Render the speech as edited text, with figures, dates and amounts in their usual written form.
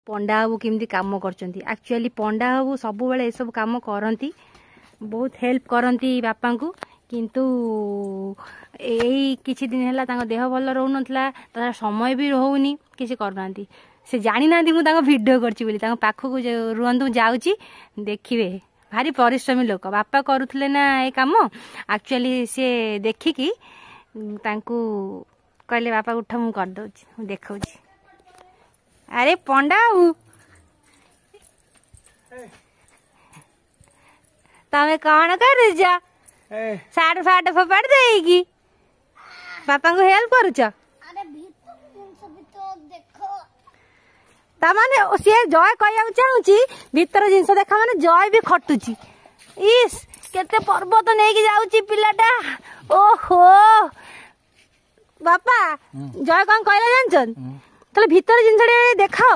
पंडा बाबू केमती काम करछंती एक्चुअली पंडा बाबू सब बेले सब काम करती बहुत हेल्प करती बापा को किंतु यही किछि दिन है देह भल रोन तार समय भी रोनी किसी करना से जानी ना मुझे भिडियो कर पाखक रुहतु जाऊँगी देखिए भारी परिश्रमी लोक बापा करुले ना ये कम एक्चुअली सी देखिकी कहले बापा उठ मु करदे देखा अरे पंडा तमें कौन कर साड़ फाट फोपाड़ देगी बापा को हेल्प करुच ताने सी जय कह चाहूँगी भीतर जिनस देखा माने जय भी खटुची इस केते पर्वत नहीं कि जाऊँगी पिलाटा ओहो बापा जय कौन कहला जानछन तले भीतर जिनस देखा